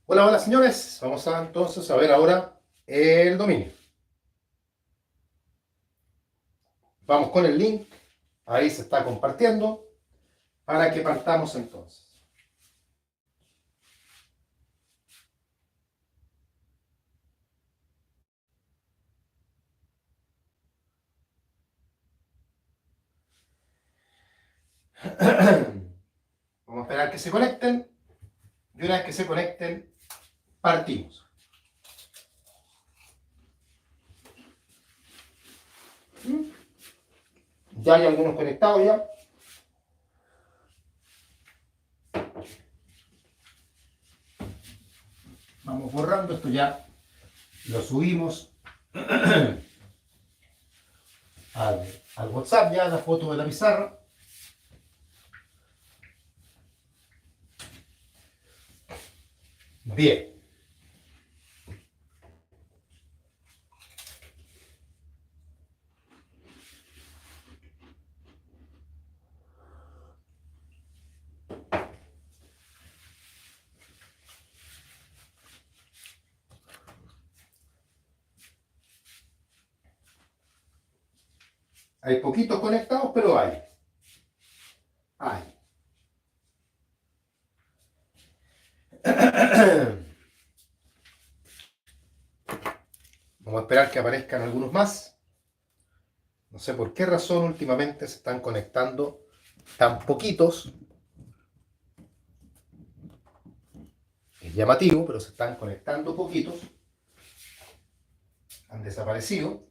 Hola, hola señores. Vamos a entonces a ver ahora el dominio. Vamos con el link. Ahí se está compartiendo para que partamos entonces. Vamos a esperar que se conecten y una vez que se conecten, partimos. Ya hay algunos conectados ya. Vamos borrando esto ya. Lo subimos al WhatsApp ya, la foto de la pizarra. Bien. Hay poquitos conectados, pero hay. Hay. Vamos a esperar que aparezcan algunos más. No sé por qué razón últimamente se están conectando tan poquitos. Es llamativo, pero se están conectando poquitos. Han desaparecido.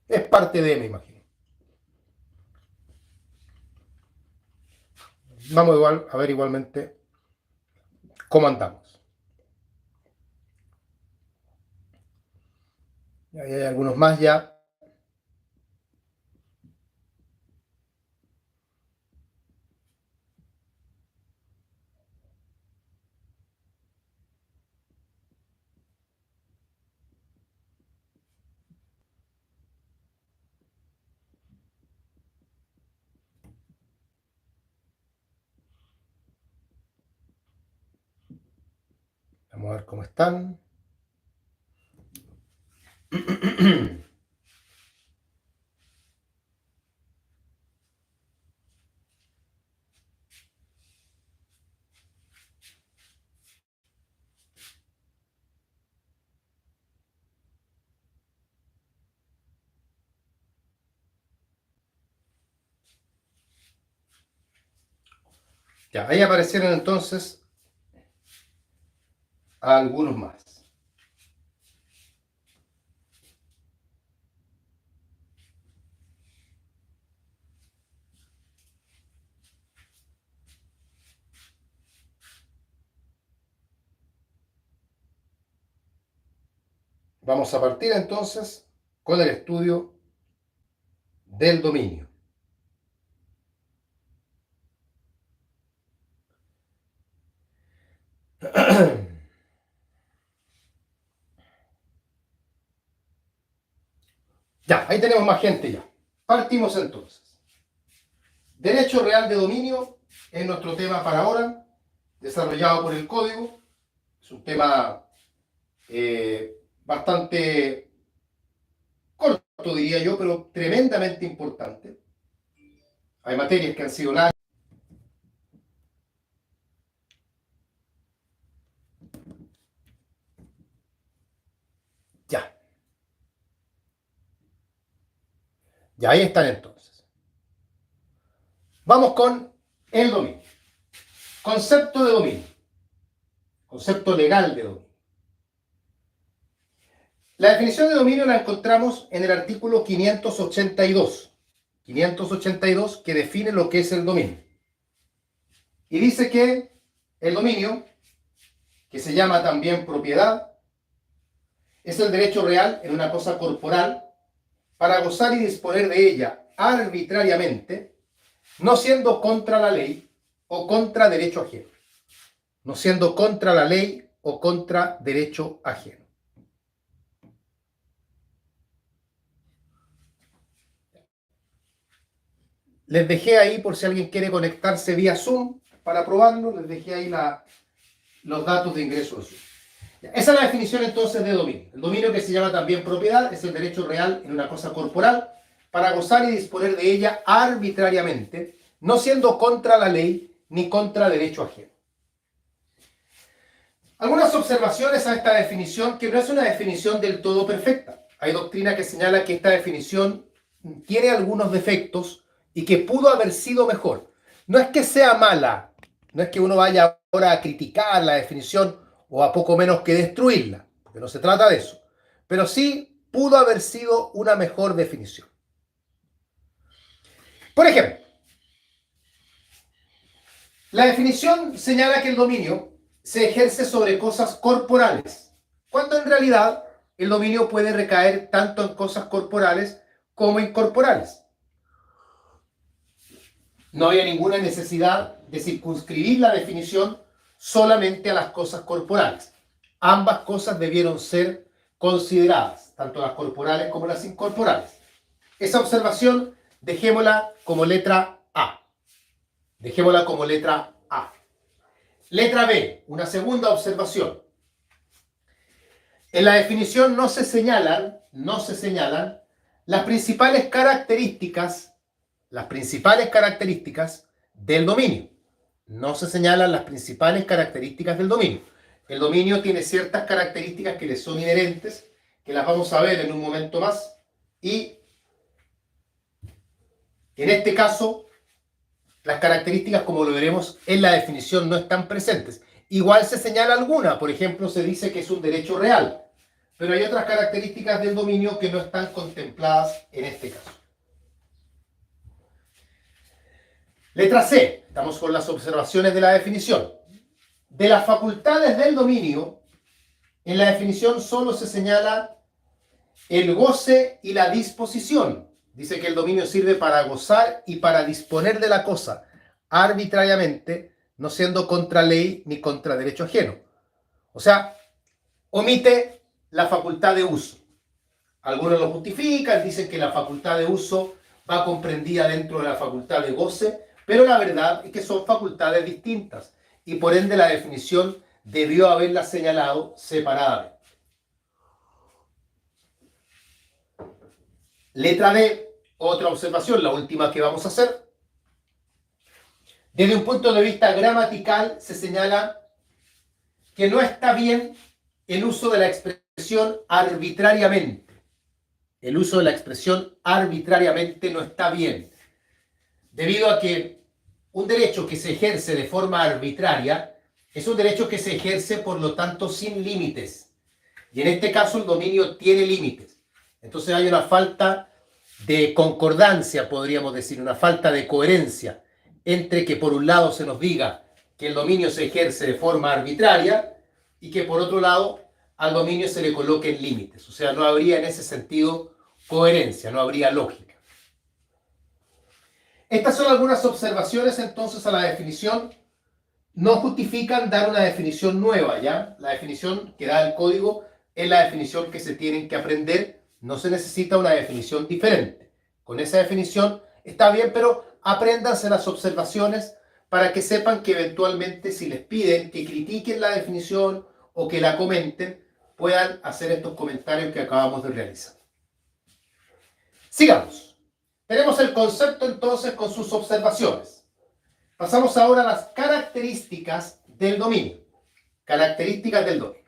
Es parte de, me imagino. Vamos igual, a ver igualmente cómo andamos. Ahí hay algunos más ya. Vamos a ver cómo están. Ya, ahí aparecieron entonces algunos más. Vamos a partir entonces con el estudio del dominio. Ya, ahí tenemos más gente ya. Partimos entonces. Derecho real de dominio es nuestro tema para ahora, desarrollado por el código. Es un tema bastante corto, diría yo, pero tremendamente importante. Hay materias que han sido largas. Ya, ya ahí están entonces. Vamos con el dominio. Concepto de dominio. Concepto legal de dominio. La definición de dominio la encontramos en el artículo 582. 582 que define lo que es el dominio. Y dice que el dominio, que se llama también propiedad, es el derecho real en una cosa corporal para gozar y disponer de ella arbitrariamente, no siendo contra la ley o contra derecho ajeno. No siendo contra la ley o contra derecho ajeno. Les dejé ahí, por si alguien quiere conectarse vía Zoom para probarlo, les dejé ahí los datos de ingreso. Esa es la definición entonces de dominio. El dominio, que se llama también propiedad, es el derecho real en una cosa corporal para gozar y disponer de ella arbitrariamente, no siendo contra la ley ni contra derecho ajeno. Algunas observaciones a esta definición, que no es una definición del todo perfecta. Hay doctrina que señala que esta definición tiene algunos defectos y que pudo haber sido mejor. No es que sea mala, no es que uno vaya ahora a criticar la definición o a poco menos que destruirla, porque no se trata de eso. Pero sí pudo haber sido una mejor definición. Por ejemplo, la definición señala que el dominio se ejerce sobre cosas corporales, cuando en realidad el dominio puede recaer tanto en cosas corporales como incorporales. No había ninguna necesidad de circunscribir la definición solamente a las cosas corporales. Ambas cosas debieron ser consideradas, tanto las corporales como las incorporales. Esa observación dejémosla como letra A. Dejémosla como letra A. Letra B, una segunda observación. En la definición no se señalan las principales características del dominio. No se señalan las principales características del dominio. El dominio tiene ciertas características que le son inherentes, que las vamos a ver en un momento más, y en este caso, las características, como lo veremos en la definición, no están presentes. Igual se señala alguna, por ejemplo, se dice que es un derecho real, pero hay otras características del dominio que no están contempladas en este caso. Letra C, estamos con las observaciones de la definición. De las facultades del dominio, en la definición solo se señala el goce y la disposición. Dice que el dominio sirve para gozar y para disponer de la cosa arbitrariamente, no siendo contra ley ni contra derecho ajeno. O sea, omite la facultad de uso. Algunos lo justifican, dicen que la facultad de uso va comprendida dentro de la facultad de goce, pero la verdad es que son facultades distintas y por ende la definición debió haberla señalado separadamente. Letra D, otra observación, la última que vamos a hacer. Desde un punto de vista gramatical se señala que no está bien el uso de la expresión arbitrariamente. El uso de la expresión arbitrariamente no está bien, debido a que un derecho que se ejerce de forma arbitraria es un derecho que se ejerce, por lo tanto, sin límites. Y en este caso el dominio tiene límites. Entonces hay una falta de concordancia, podríamos decir, una falta de coherencia entre que por un lado se nos diga que el dominio se ejerce de forma arbitraria y que por otro lado al dominio se le coloquen límites. O sea, no habría en ese sentido coherencia, no habría lógica. Estas son algunas observaciones entonces a la definición. No justifican dar una definición nueva, ¿ya? La definición que da el código es la definición que se tienen que aprender. No se necesita una definición diferente. Con esa definición está bien, pero apréndanse las observaciones para que sepan que eventualmente, si les piden que critiquen la definición o que la comenten, puedan hacer estos comentarios que acabamos de realizar. Sigamos. Tenemos el concepto entonces con sus observaciones. Pasamos ahora a las características del dominio. Características del dominio.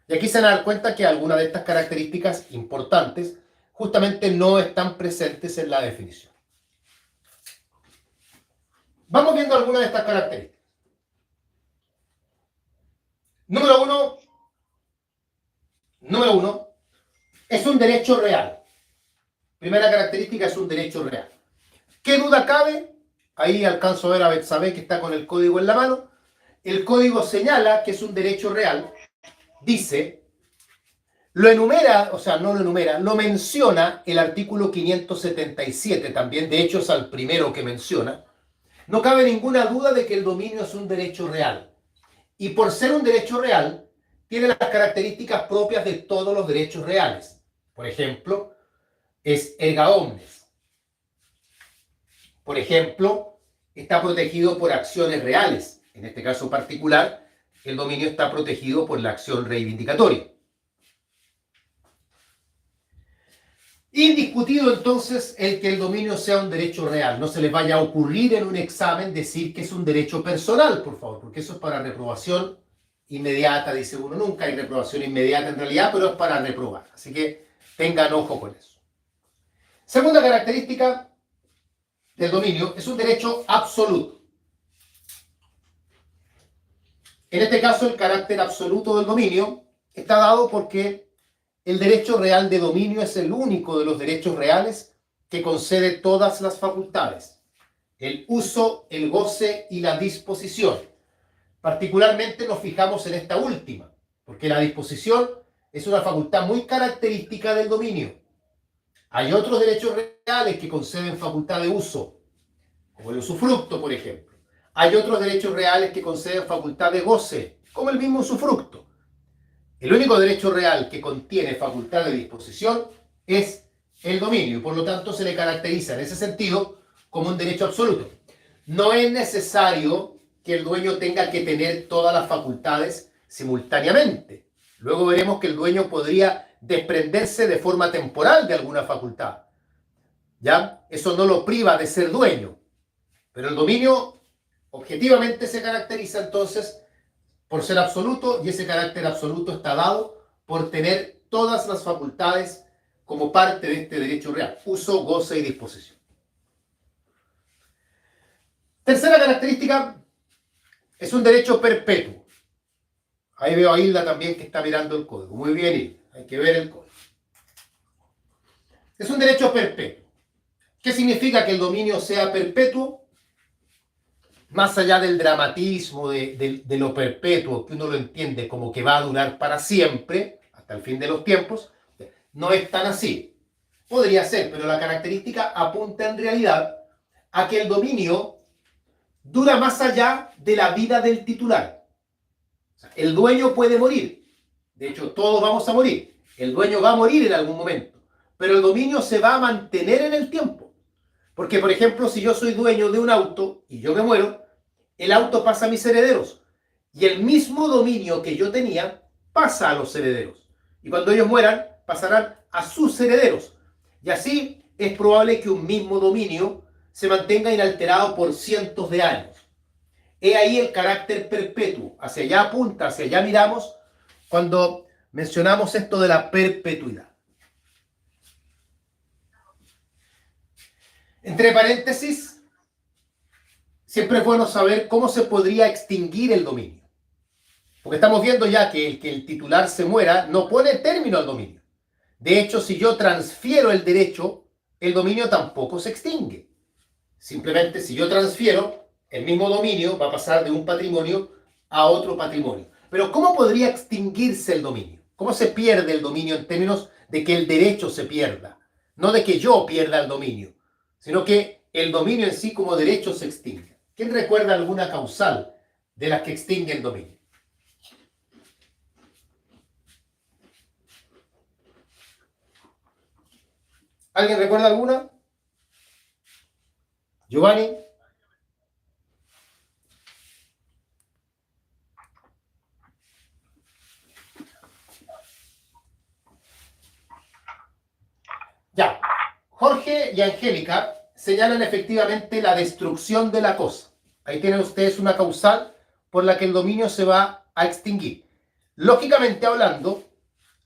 Y aquí se van a dar cuenta que algunas de estas características importantes justamente no están presentes en la definición. Vamos viendo algunas de estas características. Número uno, es un derecho real. Primera característica, es un derecho real. ¿Qué duda cabe? Ahí alcanzo a ver a Betsabé, que está con el código en la mano. El código señala que es un derecho real. Dice, lo enumera, o sea, no lo enumera, lo menciona el artículo 577 también. De hecho, es al primero que menciona. No cabe ninguna duda de que el dominio es un derecho real. Y por ser un derecho real, tiene las características propias de todos los derechos reales. Por ejemplo, es erga omnes. Por ejemplo, está protegido por acciones reales. En este caso particular, el dominio está protegido por la acción reivindicatoria. Indiscutido entonces el que el dominio sea un derecho real. No se les vaya a ocurrir en un examen decir que es un derecho personal, por favor, porque eso es para reprobación inmediata, dice uno. Nunca hay reprobación inmediata en realidad, pero es para reprobar. Así que tengan ojo con eso. Segunda característica del dominio, es un derecho absoluto. En este caso, el carácter absoluto del dominio está dado porque el derecho real de dominio es el único de los derechos reales que concede todas las facultades: el uso, el goce y la disposición. Particularmente nos fijamos en esta última, porque la disposición es una facultad muy característica del dominio. Hay otros derechos reales que conceden facultad de uso, como el usufructo, por ejemplo. Hay otros derechos reales que conceden facultad de goce, como el mismo usufructo. El único derecho real que contiene facultad de disposición es el dominio, y por lo tanto se le caracteriza en ese sentido como un derecho absoluto. No es necesario que el dueño tenga que tener todas las facultades simultáneamente. Luego veremos que el dueño podría desprenderse de forma temporal de alguna facultad. ¿Ya? Eso no lo priva de ser dueño. Pero el dominio objetivamente se caracteriza entonces por ser absoluto, y ese carácter absoluto está dado por tener todas las facultades como parte de este derecho real: uso, goce y disposición. Tercera característica, es un derecho perpetuo. Ahí veo a Hilda también que está mirando el código. Muy bien, Hilda, hay que ver el código. Es un derecho perpetuo. ¿Qué significa que el dominio sea perpetuo? Más allá del dramatismo de lo perpetuo, que uno lo entiende como que va a durar para siempre, hasta el fin de los tiempos, no es tan así. Podría ser, pero la característica apunta en realidad a que el dominio dura más allá de la vida del titular. O sea, el dueño puede morir. De hecho, todos vamos a morir. El dueño va a morir en algún momento. Pero el dominio se va a mantener en el tiempo. Porque, por ejemplo, si yo soy dueño de un auto y yo me muero, el auto pasa a mis herederos. Y el mismo dominio que yo tenía pasa a los herederos. Y cuando ellos mueran, pasarán a sus herederos. Y así es probable que un mismo dominio se mantenga inalterado por cientos de años. He ahí el carácter perpetuo. Hacia allá apunta, hacia allá miramos cuando mencionamos esto de la perpetuidad. Entre paréntesis, siempre es bueno saber cómo se podría extinguir el dominio. Porque estamos viendo ya que el titular se muera no pone término al dominio. De hecho, si yo transfiero el derecho, el dominio tampoco se extingue. Simplemente, si yo transfiero, el mismo dominio va a pasar de un patrimonio a otro patrimonio. Pero ¿cómo podría extinguirse el dominio? ¿Cómo se pierde el dominio en términos de que el derecho se pierda? No de que yo pierda el dominio, sino que el dominio en sí como derecho se extingue. ¿Quién recuerda alguna causal de las que extingue el dominio? ¿Alguien recuerda alguna? Giovanni. Ya. Jorge y Angélica señalan efectivamente la destrucción de la cosa. Ahí tienen ustedes una causal por la que el dominio se va a extinguir. Lógicamente hablando,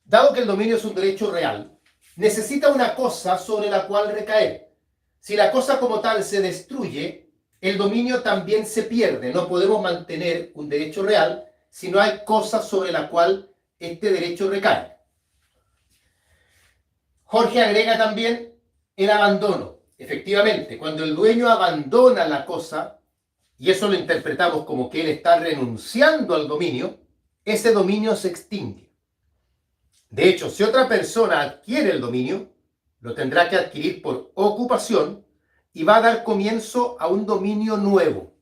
dado que el dominio es un derecho real, necesita una cosa sobre la cual recaer. Si la cosa como tal se destruye, el dominio también se pierde. No podemos mantener un derecho real si no hay cosa sobre la cual este derecho recae. Jorge agrega también el abandono. Efectivamente, cuando el dueño abandona la cosa, y eso lo interpretamos como que él está renunciando al dominio, ese dominio se extingue. De hecho, si otra persona adquiere el dominio, lo tendrá que adquirir por ocupación y va a dar comienzo a un dominio nuevo.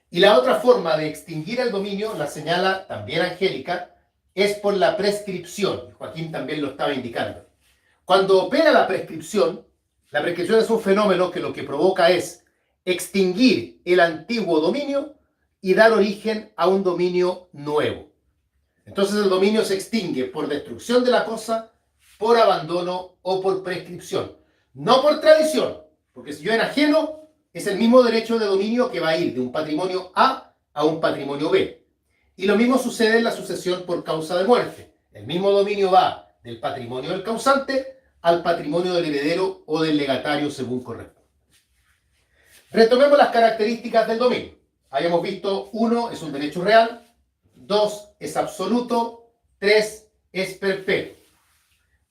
Y la otra forma de extinguir el dominio, la señala también Angélica, es por la prescripción. Joaquín también lo estaba indicando. Cuando opera la prescripción, La prescripción es un fenómeno que lo que provoca es extinguir el antiguo dominio y dar origen a un dominio nuevo. Entonces el dominio se extingue por destrucción de la cosa, por abandono o por prescripción. No por tradición, porque si yo enajeno, es el mismo derecho de dominio que va a ir de un patrimonio a un patrimonio B. Y lo mismo sucede en la sucesión por causa de muerte. El mismo dominio va del patrimonio del causante al patrimonio del heredero o del legatario según corresponde. Retomemos las características del dominio. Habíamos visto 1 es un derecho real, 2 es absoluto, 3 es perpetuo.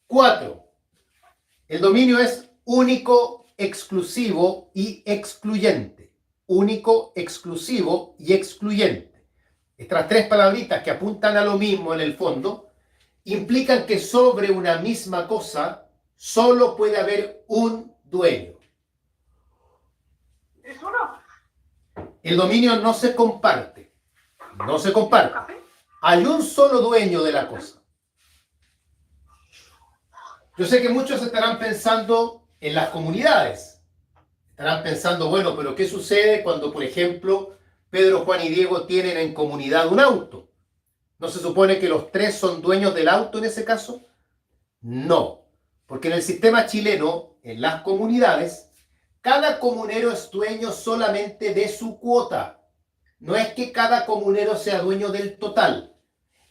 4. El dominio es único, exclusivo y excluyente. Único, exclusivo y excluyente. Estas tres palabritas que apuntan a lo mismo en el fondo implican que sobre una misma cosa solo puede haber un dueño. ¿Es uno? El dominio no se comparte. No se comparte. Hay un solo dueño de la cosa. Yo sé que muchos estarán pensando en las comunidades. Estarán pensando, bueno, pero ¿qué sucede cuando, por ejemplo, Pedro, Juan y Diego tienen en comunidad un auto? ¿No se supone que los tres son dueños del auto en ese caso? No, porque en el sistema chileno, en las comunidades, cada comunero es dueño solamente de su cuota. No es que cada comunero sea dueño del total.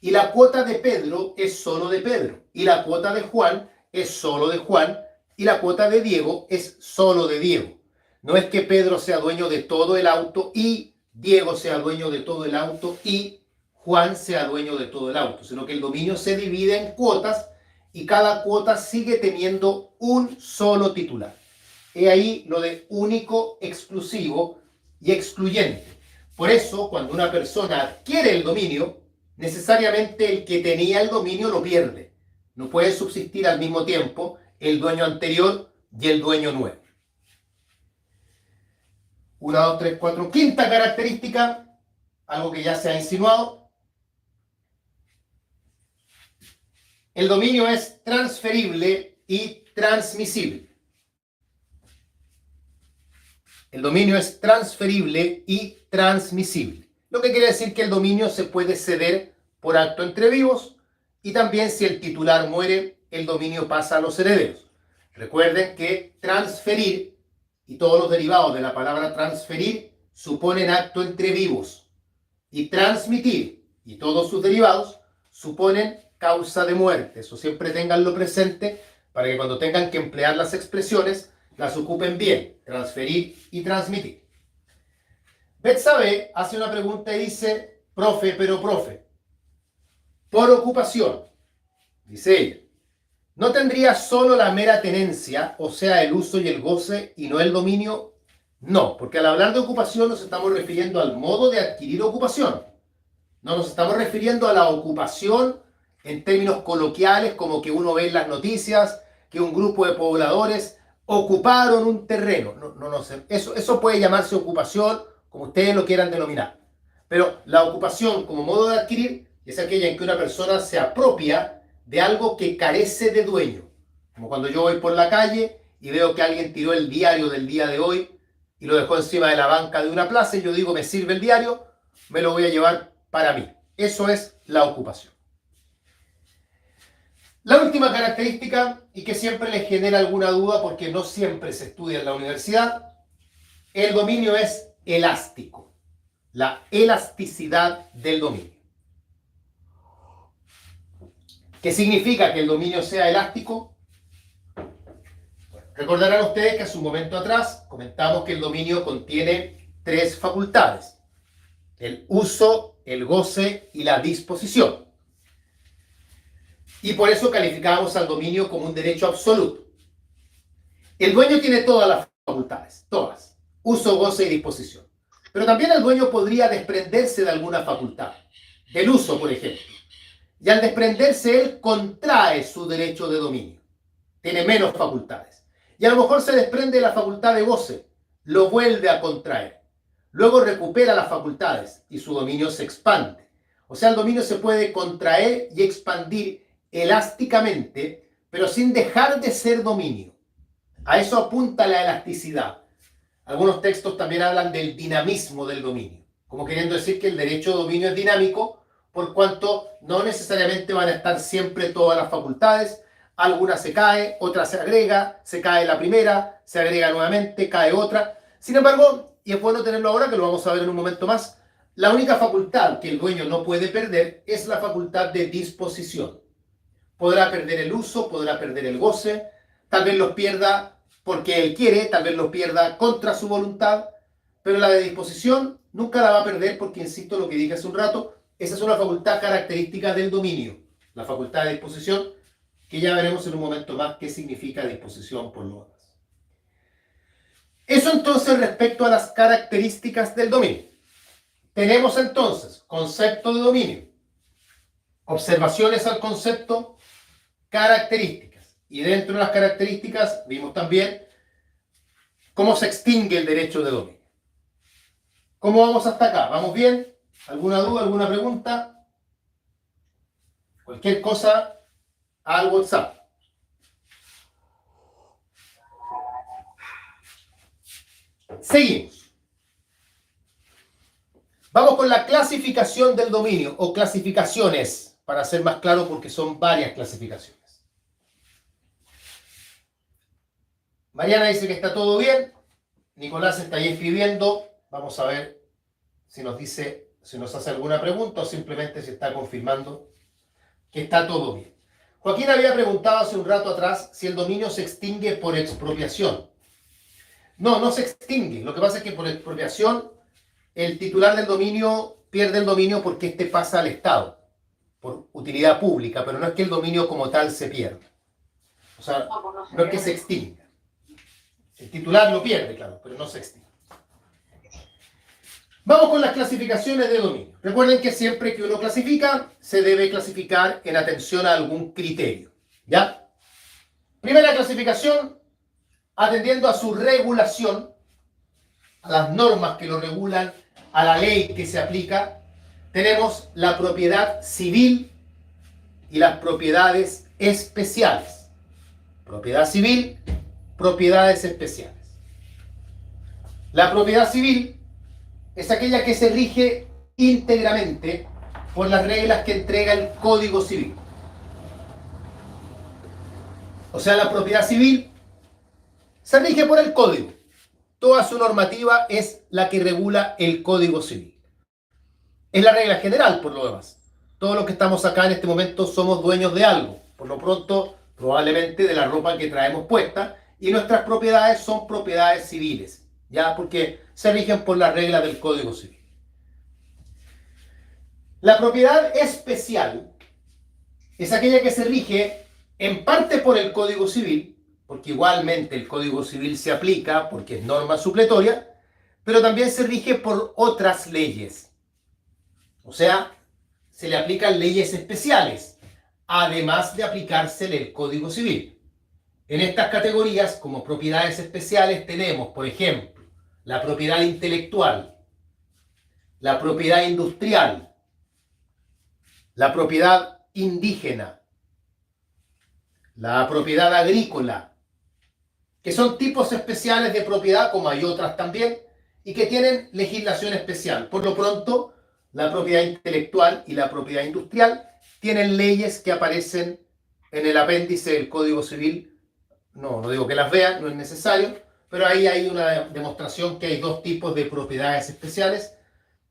Y la cuota de Pedro es solo de Pedro. Y la cuota de Juan es solo de Juan. Y la cuota de Diego es solo de Diego. No es que Pedro sea dueño de todo el auto y Diego sea dueño de todo el auto y Juan sea dueño de todo el auto, sino que el dominio se divide en cuotas y cada cuota sigue teniendo un solo titular. He ahí lo de único, exclusivo y excluyente. Por eso, cuando una persona adquiere el dominio, necesariamente el que tenía el dominio lo pierde. No puede subsistir al mismo tiempo el dueño anterior y el dueño nuevo. 1, 2, 3, 4. Quinta característica, algo que ya se ha insinuado. El dominio es transferible y transmisible. El dominio es transferible y transmisible. Lo que quiere decir que el dominio se puede ceder por acto entre vivos y también si el titular muere, el dominio pasa a los herederos. Recuerden que transferir y todos los derivados de la palabra transferir suponen acto entre vivos y transmitir y todos sus derivados suponen causa de muerte. Eso siempre tenganlo presente para que cuando tengan que emplear las expresiones las ocupen bien, transferir y transmitir. Betsabe hace una pregunta y dice, profe, por ocupación, dice ella, ¿no tendría solo la mera tenencia, o sea, el uso y el goce, y no el dominio? No, porque al hablar de ocupación nos estamos refiriendo al modo de adquirir ocupación. No nos estamos refiriendo a la ocupación en términos coloquiales, como que uno ve en las noticias, que un grupo de pobladores ocuparon un terreno. No sé. Eso puede llamarse ocupación, como ustedes lo quieran denominar. Pero la ocupación como modo de adquirir es aquella en que una persona se apropia de algo que carece de dueño. Como cuando yo voy por la calle y veo que alguien tiró el diario del día de hoy y lo dejó encima de la banca de una plaza y yo digo, me sirve el diario, me lo voy a llevar para mí. Eso es la ocupación. La última característica, y que siempre les genera alguna duda porque no siempre se estudia en la universidad, el dominio es elástico. La elasticidad del dominio. ¿Qué significa que el dominio sea elástico? Recordarán ustedes que hace un momento atrás comentamos que el dominio contiene tres facultades: el uso, el goce y la disposición. Y por eso calificamos al dominio como un derecho absoluto. El dueño tiene todas las facultades, todas: uso, goce y disposición. Pero también el dueño podría desprenderse de alguna facultad, del uso, por ejemplo. Y al desprenderse, él contrae su derecho de dominio. Tiene menos facultades. Y a lo mejor se desprende de la facultad de goce, lo vuelve a contraer. Luego recupera las facultades y su dominio se expande. O sea, el dominio se puede contraer y expandir elásticamente, pero sin dejar de ser dominio. A eso apunta la elasticidad. Algunos textos también hablan del dinamismo del dominio, como queriendo decir que el derecho de dominio es dinámico, por cuanto no necesariamente van a estar siempre todas las facultades. Alguna se cae, otra se agrega, se cae la primera, se agrega nuevamente, cae otra. Sin embargo, y es bueno tenerlo ahora, que lo vamos a ver en un momento más, la única facultad que el dueño no puede perder es la facultad de disposición. Podrá perder el uso, podrá perder el goce, tal vez los pierda porque él quiere, tal vez los pierda contra su voluntad, pero la de disposición nunca la va a perder porque, insisto, lo que dije hace un rato, esa es una facultad característica del dominio, la facultad de disposición, que ya veremos en un momento más qué significa disposición por lo demás. Eso entonces respecto a las características del dominio. Tenemos entonces concepto de dominio, observaciones al concepto, características. Y dentro de las características vimos también cómo se extingue el derecho de dominio. ¿Cómo vamos hasta acá? ¿Vamos bien? ¿Alguna duda, alguna pregunta? Cualquier cosa al WhatsApp. Seguimos. Vamos con la clasificación del dominio, o clasificaciones, para ser más claro, porque son varias clasificaciones. Mariana dice que está todo bien. Nicolás está ahí escribiendo. Vamos a ver si nos dice, si nos hace alguna pregunta o simplemente si está confirmando que está todo bien. Joaquín había preguntado hace un rato atrás si el dominio se extingue por expropiación. No, no se extingue. Lo que pasa es que por expropiación el titular del dominio pierde el dominio porque éste pasa al Estado, por utilidad pública, pero no es que el dominio como tal se pierda. O sea, no es que se extinga. El titular lo pierde, claro, pero no se extingue. Vamos con las clasificaciones de dominio. Recuerden que siempre que uno clasifica, se debe clasificar en atención a algún criterio. ¿Ya? Primera clasificación, atendiendo a su regulación, a las normas que lo regulan, a la ley que se aplica, tenemos la propiedad civil y las propiedades especiales. Propiedad civil, propiedades especiales. La propiedad civil es aquella que se rige íntegramente por las reglas que entrega el Código Civil. O sea, la propiedad civil se rige por el Código. Toda su normativa es la que regula el Código Civil. Es la regla general, por lo demás. Todos los que estamos acá en este momento somos dueños de algo. Por lo pronto, probablemente de la ropa que traemos puesta. Y nuestras propiedades son propiedades civiles. ¿Ya? Porque se rigen por las reglas del Código Civil. La propiedad especial es aquella que se rige en parte por el Código Civil, porque igualmente el Código Civil se aplica porque es norma supletoria, pero también se rige por otras leyes. O sea, se le aplican leyes especiales, además de aplicársele el Código Civil. En estas categorías, como propiedades especiales, tenemos, por ejemplo, la propiedad intelectual, la propiedad industrial, la propiedad indígena, la propiedad agrícola, que son tipos especiales de propiedad, como hay otras también, y que tienen legislación especial. Por lo pronto, la propiedad intelectual y la propiedad industrial tienen leyes que aparecen en el apéndice del Código Civil. No digo que las vean, no es necesario, pero ahí hay una demostración que hay dos tipos de propiedades especiales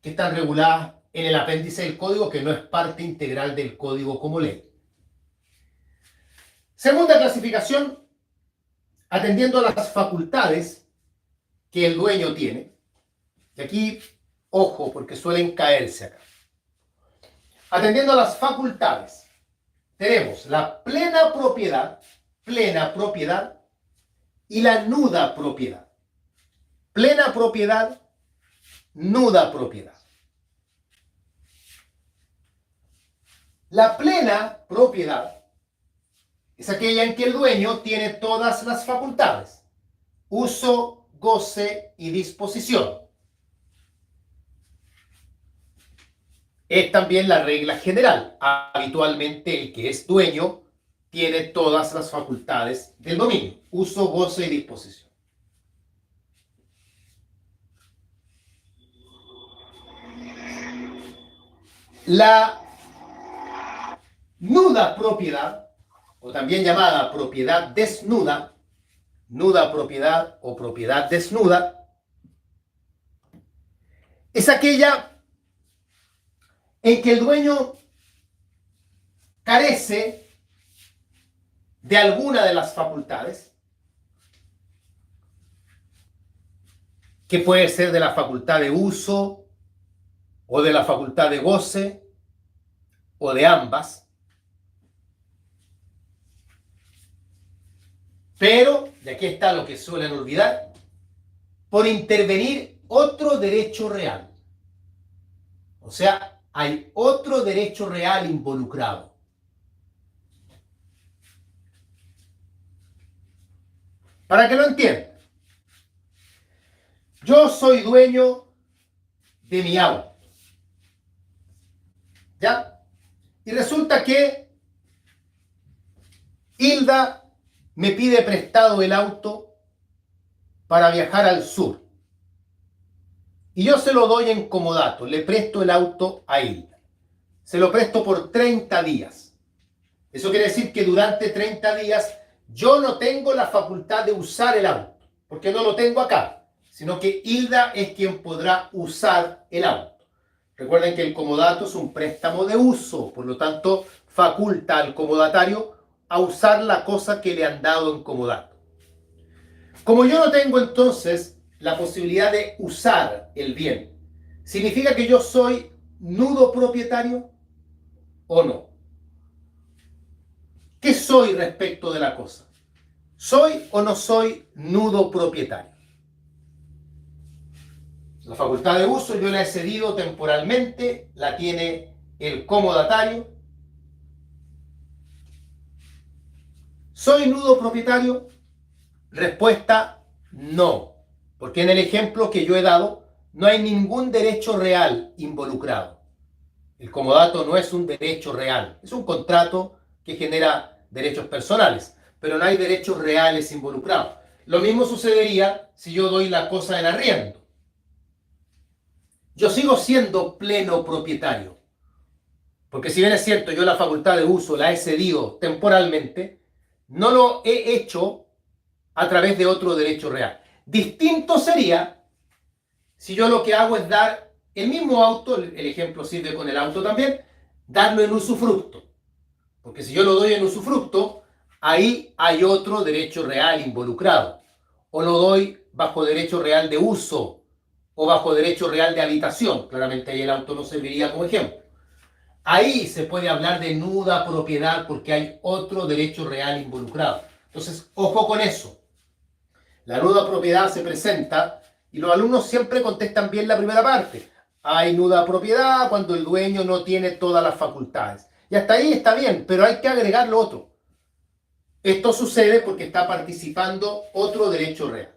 que están reguladas en el apéndice del código, que no es parte integral del código como ley. Segunda clasificación, atendiendo a las facultades que el dueño tiene. Y aquí, ojo, porque suelen caerse acá. Atendiendo a las facultades, tenemos la plena propiedad y la nuda propiedad. Plena propiedad, nuda propiedad. La plena propiedad es aquella en que el dueño tiene todas las facultades: uso, goce y disposición. Es también la regla general. Habitualmente el que es dueño tiene todas las facultades del dominio: uso, goce y disposición. La nuda propiedad, o también llamada propiedad desnuda, nuda propiedad o propiedad desnuda, es aquella en que el dueño carece de alguna de las facultades, que puede ser de la facultad de uso o de la facultad de goce o de ambas, pero, y aquí está lo que suelen olvidar, por intervenir otro derecho real. O sea, hay otro derecho real involucrado. Para que lo entiendan, yo soy dueño de mi auto, ¿ya? Y resulta que Hilda me pide prestado el auto para viajar al sur. Y yo se lo doy en comodato, le presto el auto a Hilda. Se lo presto por 30 días. Eso quiere decir que durante 30 días yo no tengo la facultad de usar el auto, porque no lo tengo acá, sino que Hilda es quien podrá usar el auto. Recuerden que el comodato es un préstamo de uso, por lo tanto faculta al comodatario a usar la cosa que le han dado en comodato. Como yo no tengo entonces la posibilidad de usar el bien, ¿significa que yo soy nudo propietario o no? ¿Qué soy respecto de la cosa? ¿Soy o no soy nudo propietario? La facultad de uso yo la he cedido temporalmente, la tiene el comodatario. ¿Soy nudo propietario? Respuesta: no, porque en el ejemplo que yo he dado no hay ningún derecho real involucrado. El comodato no es un derecho real, es un contrato que genera derechos personales, pero no hay derechos reales involucrados. Lo mismo sucedería si yo doy la cosa en arriendo. Yo sigo siendo pleno propietario, porque si bien es cierto, yo la facultad de uso la he cedido temporalmente, no lo he hecho a través de otro derecho real. Distinto sería si yo lo que hago es dar el mismo auto, el ejemplo sirve con el auto también, darlo en usufructo. Porque si yo lo doy en usufructo, ahí hay otro derecho real involucrado. O lo doy bajo derecho real de uso o bajo derecho real de habitación. Claramente ahí el auto no serviría como ejemplo. Ahí se puede hablar de nuda propiedad porque hay otro derecho real involucrado. Entonces, ojo con eso. La nuda propiedad se presenta y los alumnos siempre contestan bien la primera parte. Hay nuda propiedad cuando el dueño no tiene todas las facultades. Y hasta ahí está bien, pero hay que agregar lo otro. Esto sucede porque está participando otro derecho real.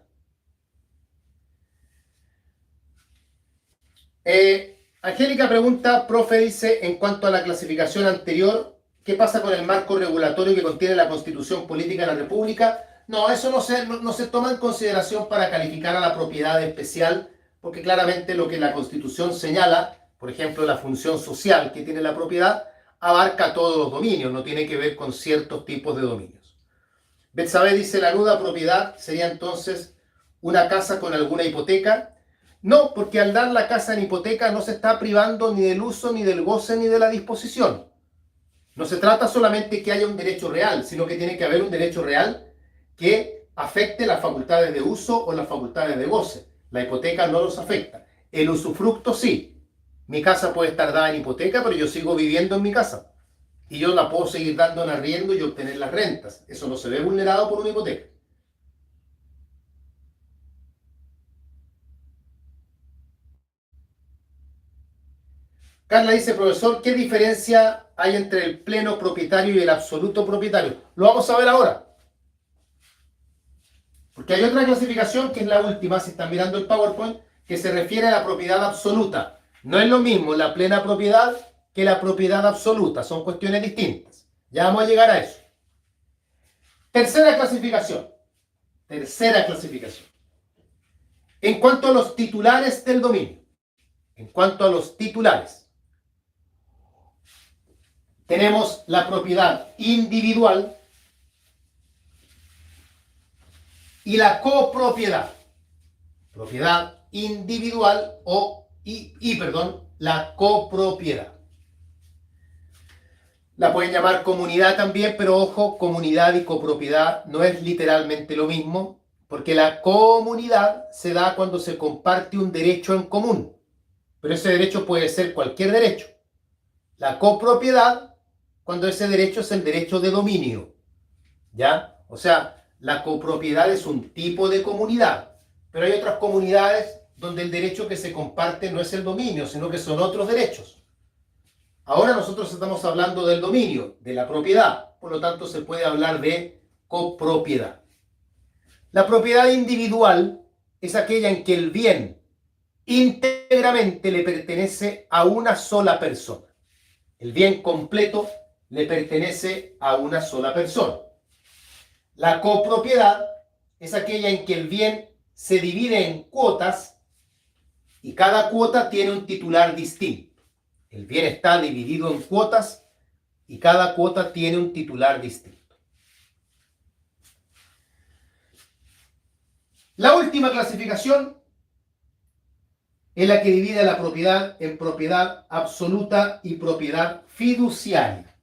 Angélica pregunta, profe, dice, en cuanto a la clasificación anterior, ¿qué pasa con el marco regulatorio que contiene la Constitución Política de la República? No, eso no se toma en consideración para calificar a la propiedad especial, porque claramente lo que la Constitución señala, por ejemplo, la función social que tiene la propiedad, abarca todos los dominios, no tiene que ver con ciertos tipos de dominios. Betsabe dice, la nuda propiedad sería entonces una casa con alguna hipoteca. No, porque al dar la casa en hipoteca no se está privando ni del uso, ni del goce, ni de la disposición. No se trata solamente que haya un derecho real, sino que tiene que haber un derecho real que afecte las facultades de uso o las facultades de goce. La hipoteca no los afecta. El usufructo sí. Mi casa puede estar dada en hipoteca, pero yo sigo viviendo en mi casa. Y yo la puedo seguir dando en arriendo y obtener las rentas. Eso no se ve vulnerado por una hipoteca. Carla dice, profesor, ¿qué diferencia hay entre el pleno propietario y el absoluto propietario? Lo vamos a ver ahora. Porque hay otra clasificación que es la última, si están mirando el PowerPoint, que se refiere a la propiedad absoluta. No es lo mismo la plena propiedad que la propiedad absoluta, son cuestiones distintas. Ya vamos a llegar a eso. Tercera clasificación. Tercera clasificación. En cuanto a los titulares del dominio. En cuanto a los titulares. Tenemos la propiedad individual y la copropiedad. Propiedad individual la copropiedad. La pueden llamar comunidad también, pero ojo, comunidad y copropiedad no es literalmente lo mismo, porque la comunidad se da cuando se comparte un derecho en común, pero ese derecho puede ser cualquier derecho. La copropiedad, cuando ese derecho es el derecho de dominio, ¿ya? O sea, la copropiedad es un tipo de comunidad, pero hay otras comunidades donde el derecho que se comparte no es el dominio, sino que son otros derechos. Ahora nosotros estamos hablando del dominio, de la propiedad, por lo tanto se puede hablar de copropiedad. La propiedad individual es aquella en que el bien íntegramente le pertenece a una sola persona. El bien completo le pertenece a una sola persona. La copropiedad es aquella en que el bien se divide en cuotas y cada cuota tiene un titular distinto. El bien está dividido en cuotas y cada cuota tiene un titular distinto. La última clasificación es la que divide la propiedad en propiedad absoluta y propiedad fiduciaria.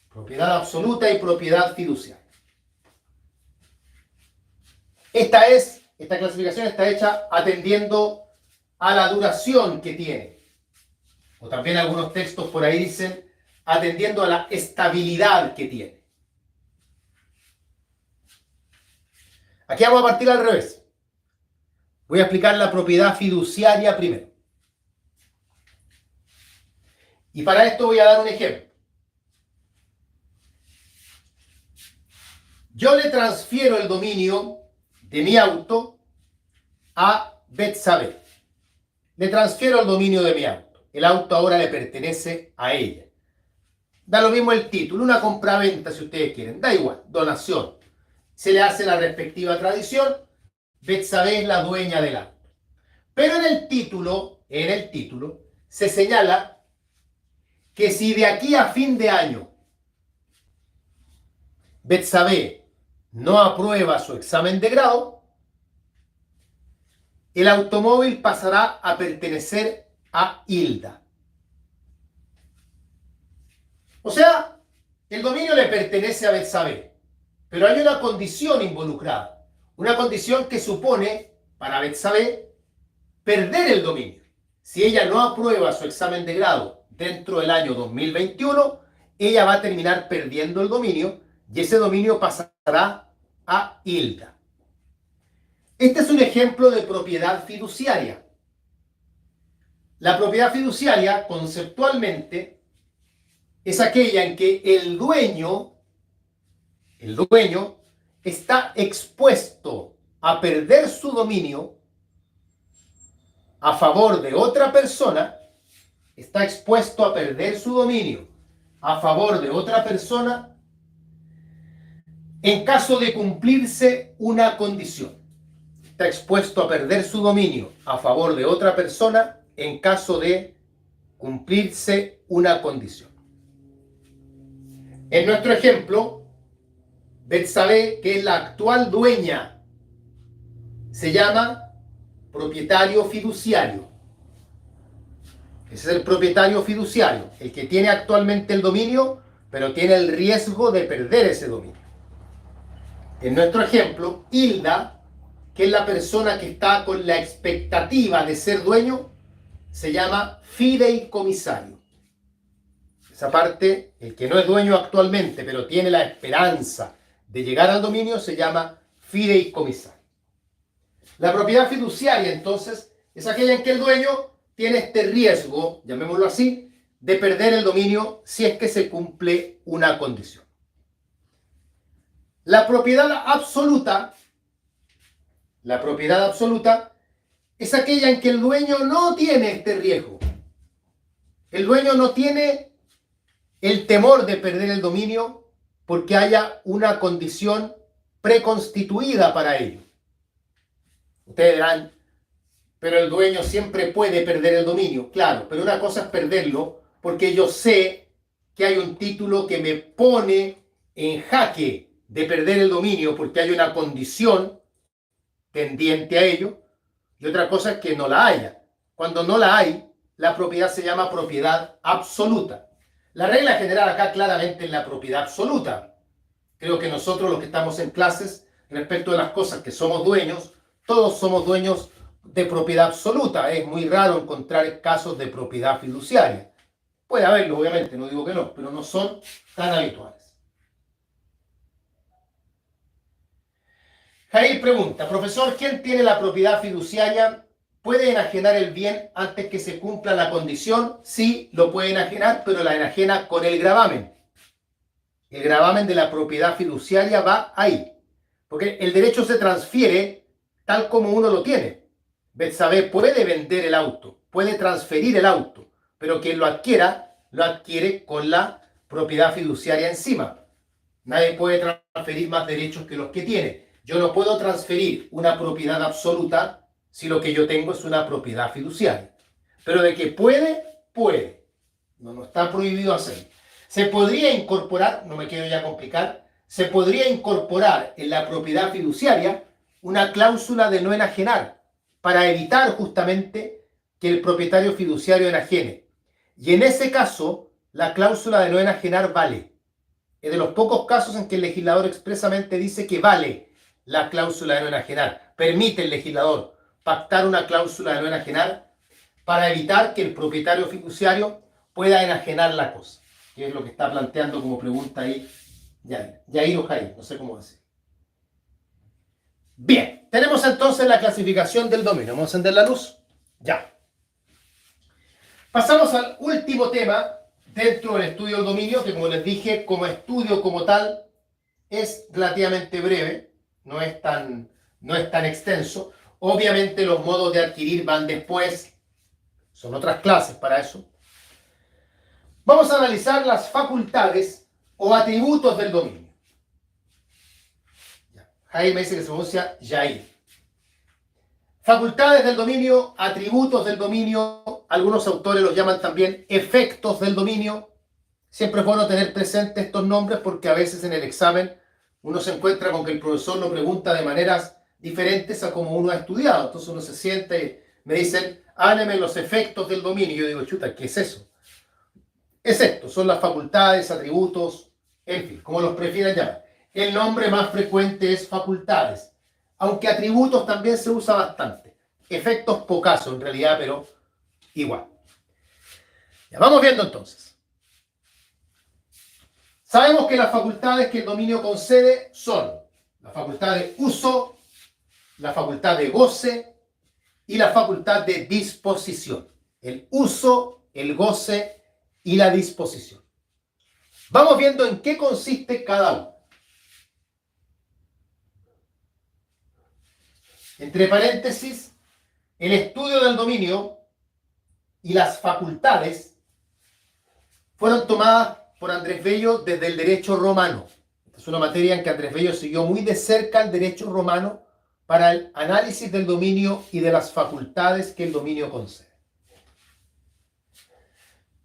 Propiedad absoluta y propiedad fiduciaria. Esta clasificación está hecha atendiendo a la duración que tiene. O también algunos textos por ahí dicen atendiendo a la estabilidad que tiene. Aquí vamos a partir al revés. Voy a explicar la propiedad fiduciaria primero. Y para esto voy a dar un ejemplo. Yo le transfiero el dominio de mi auto a Betsabé. Le transfiero el dominio de mi auto. El auto ahora le pertenece a ella. Da lo mismo el título, una compraventa si ustedes quieren, da igual, donación. Se le hace la respectiva tradición, Betsabé es la dueña del auto. Pero en el título, se señala que si de aquí a fin de año Betsabé no aprueba su examen de grado, el automóvil pasará a pertenecer a Hilda. O sea, el dominio le pertenece a Betsabé, pero hay una condición involucrada, una condición que supone para Betsabé perder el dominio. Si ella no aprueba su examen de grado dentro del año 2021, ella va a terminar perdiendo el dominio y ese dominio pasará a Hilda. Este es un ejemplo de propiedad fiduciaria. La propiedad fiduciaria, conceptualmente, es aquella en que el dueño está expuesto a perder su dominio a favor de otra persona, está expuesto a perder su dominio a favor de otra persona en caso de cumplirse una condición. Está expuesto a perder su dominio a favor de otra persona en caso de cumplirse una condición. En nuestro ejemplo, Betsabé, que es la actual dueña, se llama propietario fiduciario. Ese es el propietario fiduciario, el que tiene actualmente el dominio, pero tiene el riesgo de perder ese dominio. En nuestro ejemplo, Hilda, que es la persona que está con la expectativa de ser dueño, se llama fideicomisario. Esa parte, el que no es dueño actualmente, pero tiene la esperanza de llegar al dominio, se llama fideicomisario. La propiedad fiduciaria, entonces, es aquella en que el dueño tiene este riesgo, llamémoslo así, de perder el dominio si es que se cumple una condición. La propiedad absoluta es aquella en que el dueño no tiene este riesgo. El dueño no tiene el temor de perder el dominio porque haya una condición preconstituida para ello. Ustedes dirán, pero el dueño siempre puede perder el dominio. Claro, pero una cosa es perderlo porque yo sé que hay un título que me pone en jaque de perder el dominio porque hay una condición tendiente a ello, y otra cosa es que no la haya. Cuando no la hay, la propiedad se llama propiedad absoluta. La regla general acá claramente es la propiedad absoluta. Creo que nosotros los que estamos en clases, respecto de las cosas que somos dueños, todos somos dueños de propiedad absoluta. Es muy raro encontrar casos de propiedad fiduciaria. Puede haberlo, obviamente, no digo que no, pero no son tan habituales. Jair pregunta, profesor, ¿quién tiene la propiedad fiduciaria? ¿Puede enajenar el bien antes que se cumpla la condición? Sí, lo puede enajenar, pero la enajena con el gravamen. El gravamen de la propiedad fiduciaria va ahí. Porque el derecho se transfiere tal como uno lo tiene. Betsabé puede vender el auto, puede transferir el auto, pero quien lo adquiera, lo adquiere con la propiedad fiduciaria encima. Nadie puede transferir más derechos que los que tiene. Yo no puedo transferir una propiedad absoluta si lo que yo tengo es una propiedad fiduciaria. Pero de que puede, puede. No está prohibido hacerlo. Se podría incorporar, no me quiero ya complicar, se podría incorporar en la propiedad fiduciaria una cláusula de no enajenar para evitar justamente que el propietario fiduciario enajene. Y en ese caso, la cláusula de no enajenar vale. Es de los pocos casos en que el legislador expresamente dice que vale la cláusula de no enajenar. Permite el legislador pactar una cláusula de no enajenar para evitar que el propietario fiduciario pueda enajenar la cosa, que es lo que está planteando como pregunta ahí Yair o Jair, no sé cómo decir. Bien, tenemos entonces la clasificación del dominio. Vamos a encender la luz. Ya. Pasamos al último tema dentro del estudio del dominio, que como les dije, como estudio como tal, es relativamente breve, no es tan extenso. Obviamente los modos de adquirir van después, son otras clases para eso. Vamos a analizar las facultades o atributos del dominio. Jair me dice que se pronuncia Jair. Facultades del dominio, atributos del dominio, algunos autores los llaman también efectos del dominio. Siempre es bueno tener presentes estos nombres porque a veces en el examen uno se encuentra con que el profesor lo pregunta de maneras diferentes a como uno ha estudiado. Entonces uno se sienta y me dicen, hábleme los efectos del dominio. Y yo digo, chuta, ¿qué es eso? Es esto, son las facultades, atributos, en fin, como los prefieran llamar. El nombre más frecuente es facultades, aunque atributos también se usa bastante. Efectos pocaso en realidad, pero igual. Ya vamos viendo entonces. Sabemos que las facultades que el dominio concede son la facultad de uso, la facultad de goce y la facultad de disposición. El uso, el goce y la disposición. Vamos viendo en qué consiste cada uno. Entre paréntesis, el estudio del dominio y las facultades fueron tomadas por Andrés Bello desde el derecho romano. Esta es una materia en que Andrés Bello siguió muy de cerca el derecho romano para el análisis del dominio y de las facultades que el dominio concede.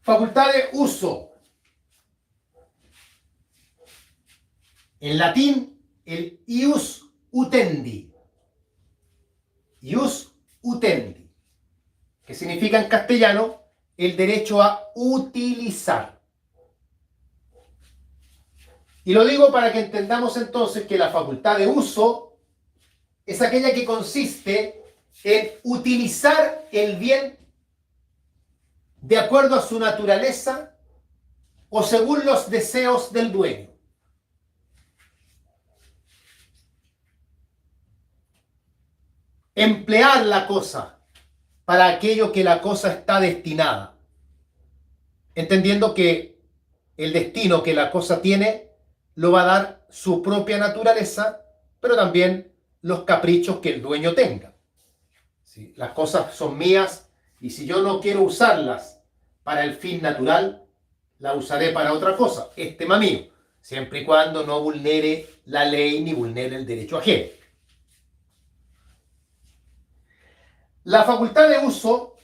Facultad de uso. En latín, el ius utendi. Ius utendi, que significa en castellano el derecho a utilizar. Y lo digo para que entendamos entonces que la facultad de uso es aquella que consiste en utilizar el bien de acuerdo a su naturaleza o según los deseos del dueño. Emplear la cosa para aquello que la cosa está destinada, entendiendo que el destino que la cosa tiene lo va a dar su propia naturaleza, pero también los caprichos que el dueño tenga. ¿Sí? Las cosas son mías y si yo no quiero usarlas para el fin natural, la usaré para otra cosa. Es tema mío. siempre y cuando no vulnere la ley ni vulnere el derecho ajeno. La facultad de uso,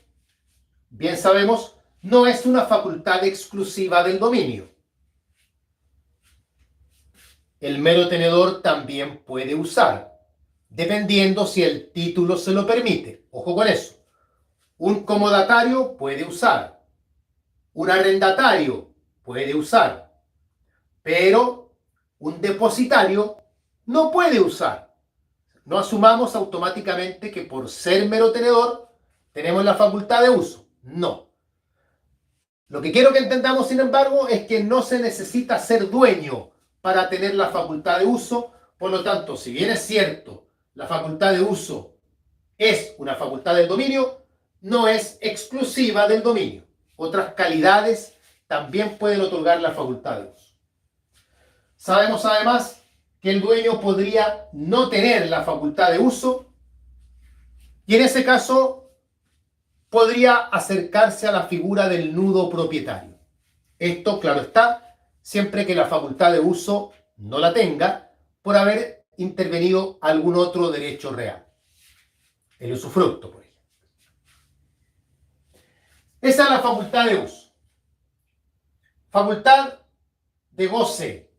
bien sabemos, no es una facultad exclusiva del dominio. El mero tenedor también puede usar, dependiendo si el título se lo permite. Ojo con eso. Un comodatario puede usar, un arrendatario puede usar, pero un depositario no puede usar. No asumamos automáticamente que por ser mero tenedor tenemos la facultad de uso. No. Lo que quiero que entendamos, sin embargo, es que no se necesita ser dueño para tener la facultad de uso. Por lo tanto, si bien es cierto, la facultad de uso es una facultad del dominio, no es exclusiva del dominio. Otras calidades también pueden otorgar la facultad de uso. Sabemos además que el dueño podría no tener la facultad de uso y en ese caso podría acercarse a la figura del nudo propietario. Esto, claro está, siempre que la facultad de uso no la tenga por haber intervenido algún otro derecho real. El usufructo, por ejemplo. Esa es la facultad de uso. Facultad de goce,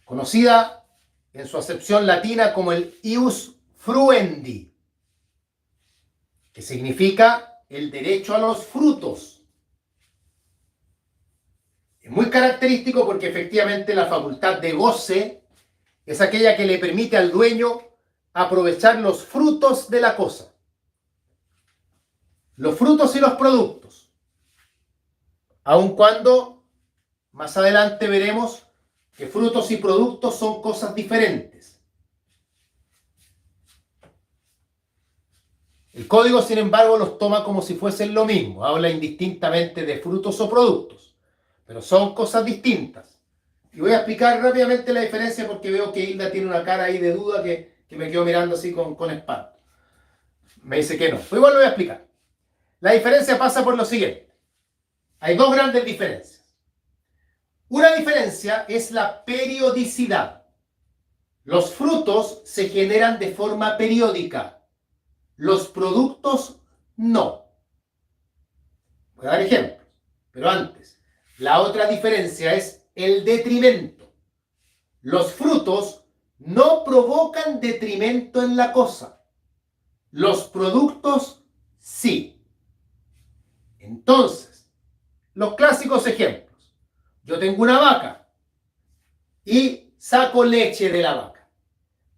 conocida en su acepción latina como el ius fruendi, que significa el derecho a los frutos. Es muy característico porque efectivamente la facultad de goce es aquella que le permite al dueño aprovechar los frutos de la cosa. Los frutos y los productos. Aun cuando más adelante veremos que frutos y productos son cosas diferentes. El código, sin embargo, los toma como si fuesen lo mismo. Habla indistintamente de frutos o productos, pero son cosas distintas. Y voy a explicar rápidamente la diferencia porque veo que Hilda tiene una cara ahí de duda que me quedo mirando así con espanto. Me dice que no. Pero igual lo voy a explicar. La diferencia pasa por lo siguiente. Hay dos grandes diferencias. Una diferencia es la periodicidad. Los frutos se generan de forma periódica. Los productos no. Voy a dar ejemplos. Pero antes, la otra diferencia es el detrimento. Los frutos no provocan detrimento en la cosa. Los productos sí. Entonces, los clásicos ejemplos. Yo tengo una vaca y saco leche de la vaca.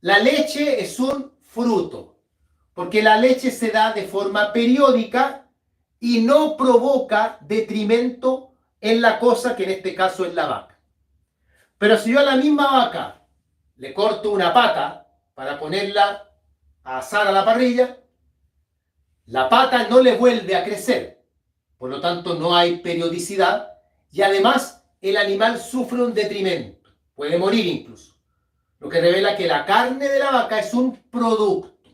La leche es un fruto, porque la leche se da de forma periódica y no provoca detrimento en la cosa que en este caso es la vaca. Pero si yo a la misma vaca le corto una pata para ponerla a asar a la parrilla, la pata no le vuelve a crecer. Por lo tanto, no hay periodicidad y además el animal sufre un detrimento. Puede morir incluso. Lo que revela que la carne de la vaca es un producto.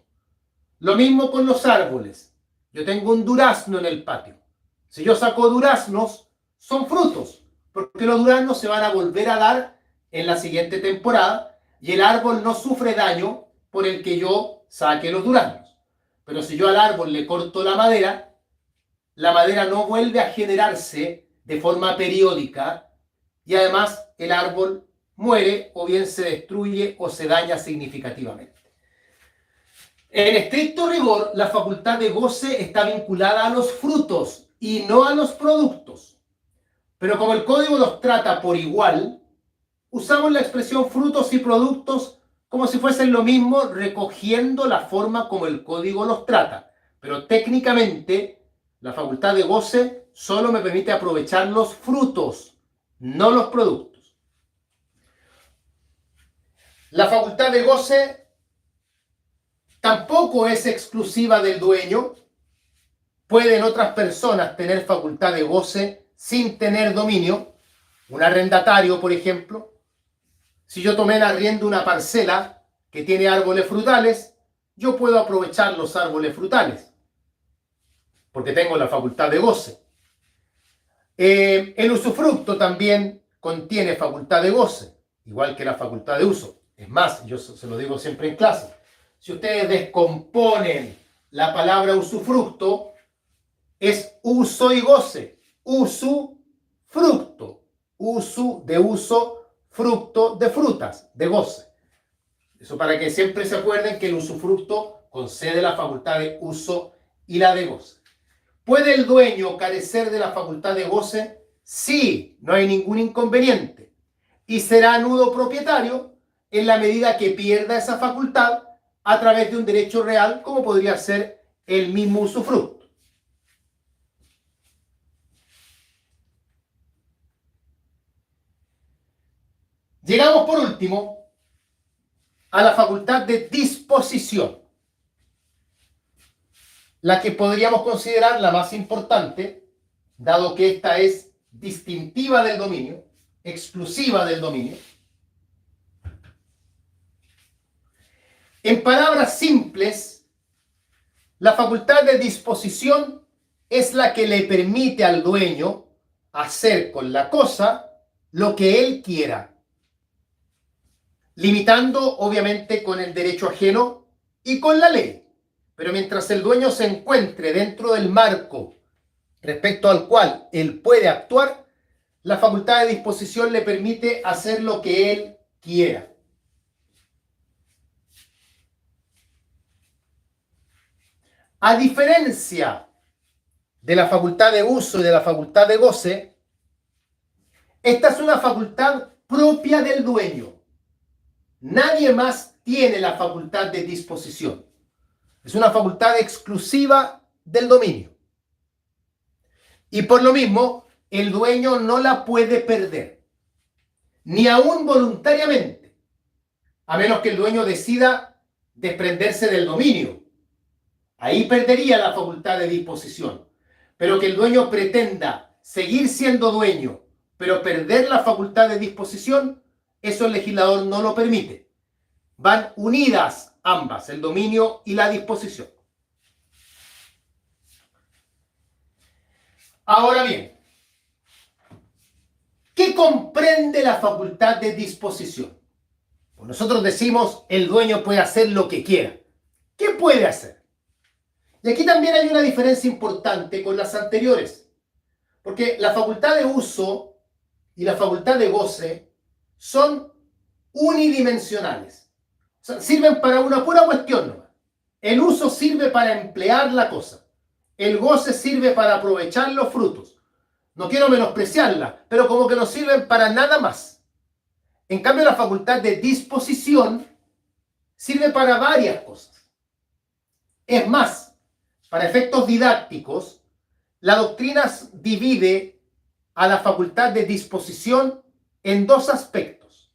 Lo mismo con los árboles. Yo tengo un durazno en el patio. Si yo saco duraznos, son frutos, porque los duraznos se van a volver a dar en la siguiente temporada y el árbol no sufre daño por el que yo saque los duraznos. Pero si yo al árbol le corto la madera no vuelve a generarse de forma periódica y además el árbol muere o bien se destruye o se daña significativamente. En estricto rigor, la facultad de goce está vinculada a los frutos y no a los productos. Pero como el código los trata por igual, usamos la expresión frutos y productos como si fuesen lo mismo, recogiendo la forma como el código los trata. Pero técnicamente, la facultad de goce solo me permite aprovechar los frutos, no los productos. La facultad de goce tampoco es exclusiva del dueño. Pueden otras personas tener facultad de goce sin tener dominio. Un arrendatario, por ejemplo. Si yo tomé en arriendo una parcela que tiene árboles frutales, yo puedo aprovechar los árboles frutales, porque tengo la facultad de goce. El usufructo también contiene facultad de goce, igual que la facultad de uso. Es más, yo se lo digo siempre en clase, si ustedes descomponen la palabra usufructo, es uso y goce. Usufructo. Uso de uso, fructo de frutas, de goce. Eso para que siempre se acuerden que el usufructo concede la facultad de uso y la de goce. ¿Puede el dueño carecer de la facultad de goce? Sí, no hay ningún inconveniente. Y será nudo propietario en la medida que pierda esa facultad a través de un derecho real, como podría ser el mismo usufructo. Llegamos por último a la facultad de disposición, la que podríamos considerar la más importante, dado que esta es distintiva del dominio, exclusiva del dominio. En palabras simples, la facultad de disposición es la que le permite al dueño hacer con la cosa lo que él quiera, limitando obviamente con el derecho ajeno y con la ley. Pero mientras el dueño se encuentre dentro del marco respecto al cual él puede actuar, la facultad de disposición le permite hacer lo que él quiera. A diferencia de la facultad de uso y de la facultad de goce, esta es una facultad propia del dueño. Nadie más tiene la facultad de disposición. Es una facultad exclusiva del dominio. Y por lo mismo, el dueño no la puede perder, ni aún voluntariamente, a menos que el dueño decida desprenderse del dominio. Ahí perdería la facultad de disposición. Pero que el dueño pretenda seguir siendo dueño, pero perder la facultad de disposición, eso el legislador no lo permite. Van unidas ambas, el dominio y la disposición. Ahora bien, ¿qué comprende la facultad de disposición? Pues nosotros decimos el dueño puede hacer lo que quiera. ¿Qué puede hacer? Y aquí también hay una diferencia importante con las anteriores, porque la facultad de uso y la facultad de goce son unidimensionales. O sea, sirven para una pura cuestión nomás. El uso sirve para emplear la cosa. El goce sirve para aprovechar los frutos. No quiero menospreciarla, pero como que no sirven para nada más. En cambio, la facultad de disposición sirve para varias cosas. Es más, para efectos didácticos, la doctrina divide a la facultad de disposición en dos aspectos.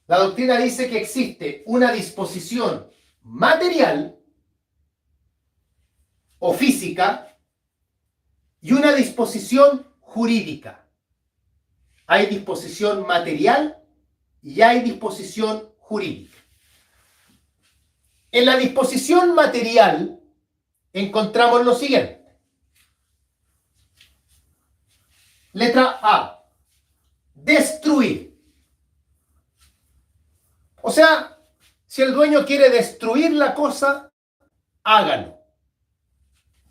La doctrina dice que existe una disposición material o física y una disposición jurídica. Hay disposición material y hay disposición jurídica. En la disposición material encontramos lo siguiente. Letra A. Destruir. O sea, si el dueño quiere destruir la cosa, hágalo.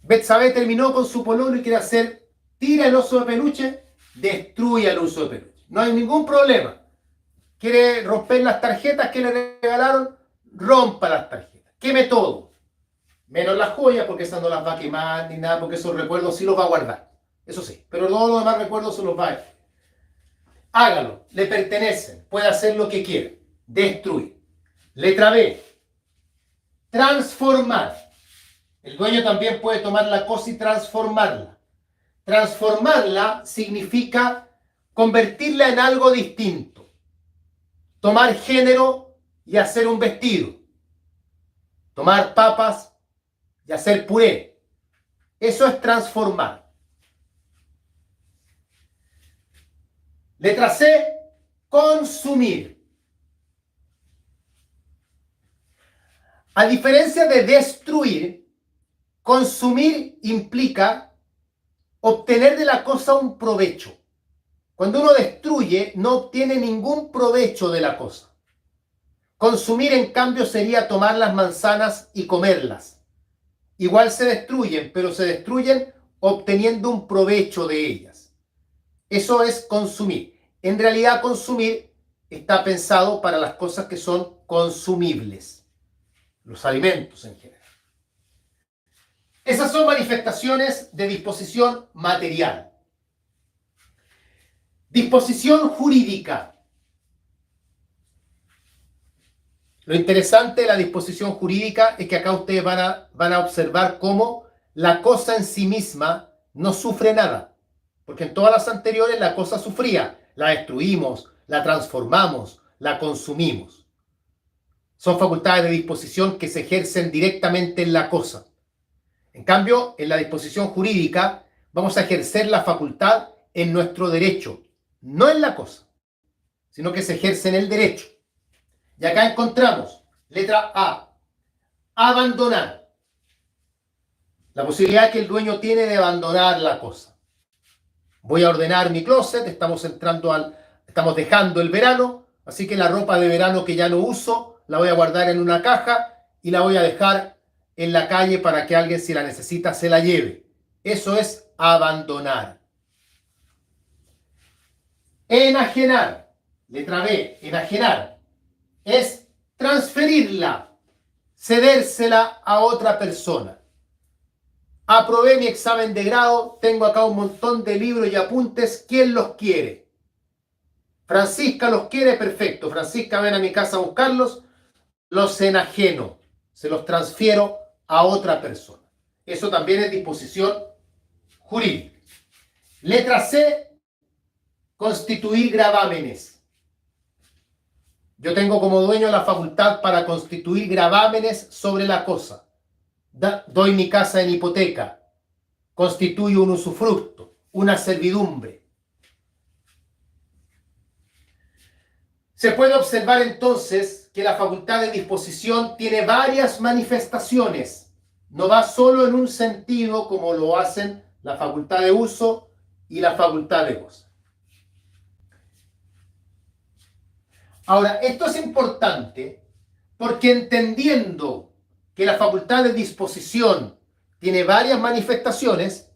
Betsabé terminó con su pololo y quiere hacer, tira el oso de peluche, destruya el oso de peluche. No hay ningún problema. Quiere romper las tarjetas que le regalaron, rompa las tarjetas. Queme todo. Menos las joyas, porque esas no las va a quemar ni nada, porque esos recuerdos sí los va a guardar. Eso sí, pero todos los demás recuerdos se los va a dejar. Hágalo, le pertenecen, puede hacer lo que quiera. Destruir. Letra B. Transformar. El dueño también puede tomar la cosa y transformarla. Transformarla significa convertirla en algo distinto. Tomar género y hacer un vestido. Tomar papas y hacer puré. Eso es transformar. Letra C. Consumir. A diferencia de destruir, consumir implica obtener de la cosa un provecho. Cuando uno destruye, no obtiene ningún provecho de la cosa. Consumir, en cambio, sería tomar las manzanas y comerlas. Igual se destruyen, pero se destruyen obteniendo un provecho de ellas. Eso es consumir. En realidad, consumir está pensado para las cosas que son consumibles, los alimentos en general. Esas son manifestaciones de disposición material. Disposición jurídica. Lo interesante de la disposición jurídica es que acá ustedes van a observar cómo la cosa en sí misma no sufre nada. Porque en todas las anteriores la cosa sufría. La destruimos, la transformamos, la consumimos. Son facultades de disposición que se ejercen directamente en la cosa. En cambio, en la disposición jurídica vamos a ejercer la facultad en nuestro derecho, no en la cosa, sino que se ejerce en el derecho. Y acá encontramos, letra A, abandonar. La posibilidad que el dueño tiene de abandonar la cosa. Voy a ordenar mi closet, estamos dejando el verano, así que la ropa de verano que ya no uso, la voy a guardar en una caja y la voy a dejar en la calle para que alguien, si la necesita, se la lleve. Eso es abandonar. Enajenar, letra B, enajenar, es transferirla, cedérsela a otra persona. Aprobé mi examen de grado, tengo acá un montón de libros y apuntes, ¿quién los quiere? Francisca los quiere, perfecto. Francisca, ven a mi casa a buscarlos, los enajeno, se los transfiero a otra persona. Eso también es disposición jurídica. Letra C, constituir gravámenes. Yo tengo como dueño la facultad para constituir gravámenes sobre la cosa. Doy mi casa en hipoteca, constituyo un usufructo, una servidumbre. Se puede observar entonces que la facultad de disposición tiene varias manifestaciones. No va solo en un sentido como lo hacen la facultad de uso y la facultad de goce. Ahora, esto es importante porque entendiendo que la facultad de disposición tiene varias manifestaciones,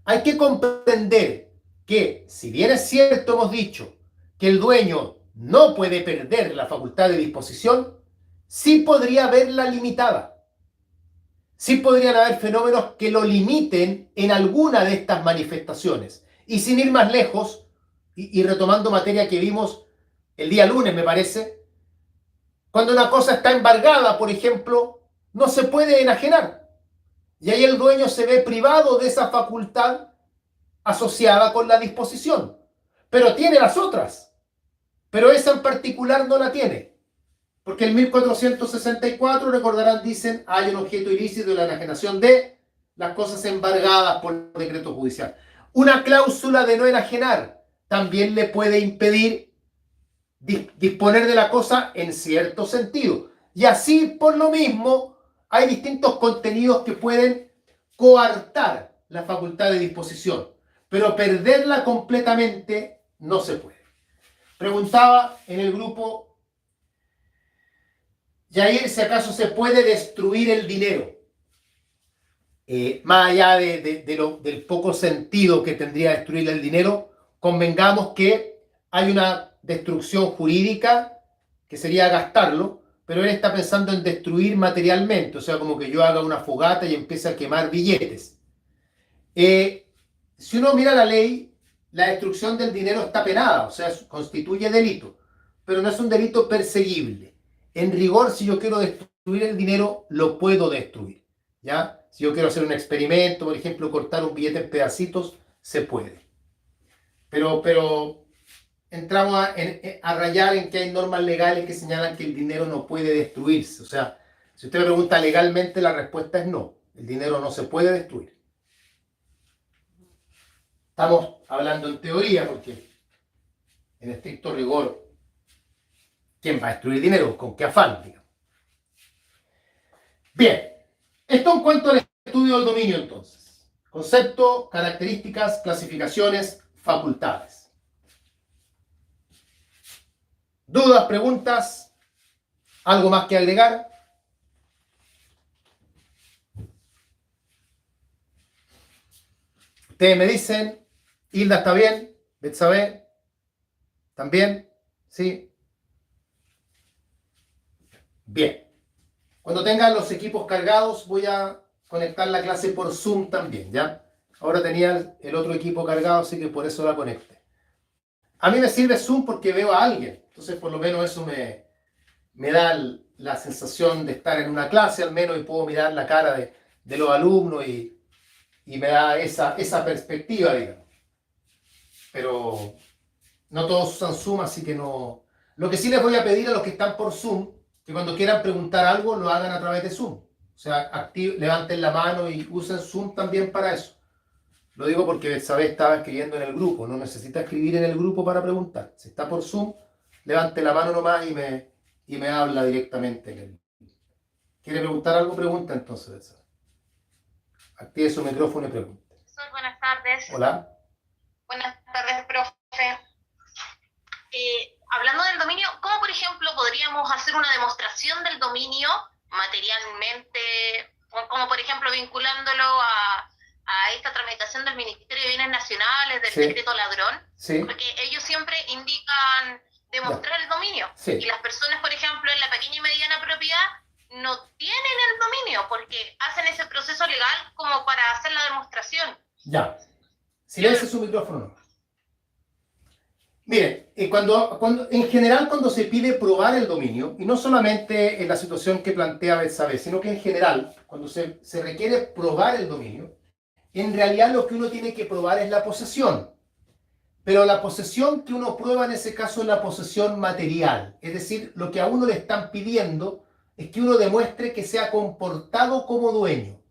hay que comprender que, si bien es cierto, hemos dicho que el dueño no puede perder la facultad de disposición, sí podría verla limitada. Sí podrían haber fenómenos que lo limiten en alguna de estas manifestaciones. Y sin ir más lejos, y retomando materia que vimos el día lunes, me parece, cuando una cosa está embargada, por ejemplo, no se puede enajenar. Y ahí el dueño se ve privado de esa facultad asociada con la disposición. Pero tiene las otras. Pero esa en particular no la tiene. Porque el 1464, recordarán, dicen, hay un objeto ilícito de la enajenación de las cosas embargadas por decreto judicial. Una cláusula de no enajenar también le puede impedir disponer de la cosa en cierto sentido. Y así, por lo mismo, hay distintos contenidos que pueden coartar la facultad de disposición, pero perderla completamente no se puede. Preguntaba en el grupo, Yair, si acaso se puede destruir el dinero. Más allá del poco sentido que tendría destruir el dinero, convengamos que hay una destrucción jurídica que sería gastarlo, pero él está pensando en destruir materialmente, o sea, como que yo haga una fogata y empiece a quemar billetes. Si uno mira la ley, la destrucción del dinero está penada, o sea, constituye delito, pero no es un delito perseguible. En rigor, si yo quiero destruir el dinero, lo puedo destruir, ¿ya? Si yo quiero hacer un experimento, por ejemplo, cortar un billete en pedacitos, se puede. Pero entramos a rayar en que hay normas legales que señalan que el dinero no puede destruirse. O sea, si usted me pregunta legalmente, la respuesta es no. El dinero no se puede destruir. Estamos hablando en teoría porque, en estricto rigor, ¿quién va a destruir dinero? ¿Con qué afán, digamos? Bien, esto en cuanto al estudio del dominio, entonces. Concepto, características, clasificaciones, facultades. ¿Dudas, preguntas? ¿Algo más que agregar? Ustedes me dicen, Hilda está bien, Betsabe, ¿también? ¿Sí? Bien. Cuando tengan los equipos cargados, voy a conectar la clase por Zoom también, ¿ya? Ahora tenía el otro equipo cargado, así que por eso la conecté. A mí me sirve Zoom porque veo a alguien, entonces por lo menos eso me da la sensación de estar en una clase al menos y puedo mirar la cara de los alumnos y me da esa perspectiva, digamos. Pero no todos usan Zoom, así que no. Lo que sí les voy a pedir a los que están por Zoom, que cuando quieran preguntar algo lo hagan a través de Zoom. O sea, levanten la mano y usen Zoom también para eso. Lo digo porque Betsabe estaba escribiendo en el grupo, no necesita escribir en el grupo para preguntar. Si está por Zoom, levante la mano nomás y me habla directamente. ¿Quiere preguntar algo? Pregunta entonces, Betsabe. Active su micrófono y pregunte. Buenas tardes. Hola. Buenas tardes, profe. Hablando del dominio, ¿cómo, por ejemplo, podríamos hacer una demostración del dominio materialmente, como por ejemplo vinculándolo a esta tramitación del Ministerio de Bienes Nacionales, del decreto ladrón? Sí. Porque ellos siempre indican demostrar el dominio. Sí. Y las personas, por ejemplo, en la pequeña y mediana propiedad no tienen el dominio porque hacen ese proceso legal como para hacer la demostración. Ya. Silencie su micrófono. Miren, en general cuando se pide probar el dominio, y no solamente en la situación que plantea Betsabe, sino que en general, cuando se requiere probar el dominio, en realidad lo que uno tiene que probar es la posesión. Pero la posesión que uno prueba en ese caso es la posesión material. Es decir, lo que a uno le están pidiendo es que uno demuestre que se ha comportado como dueño.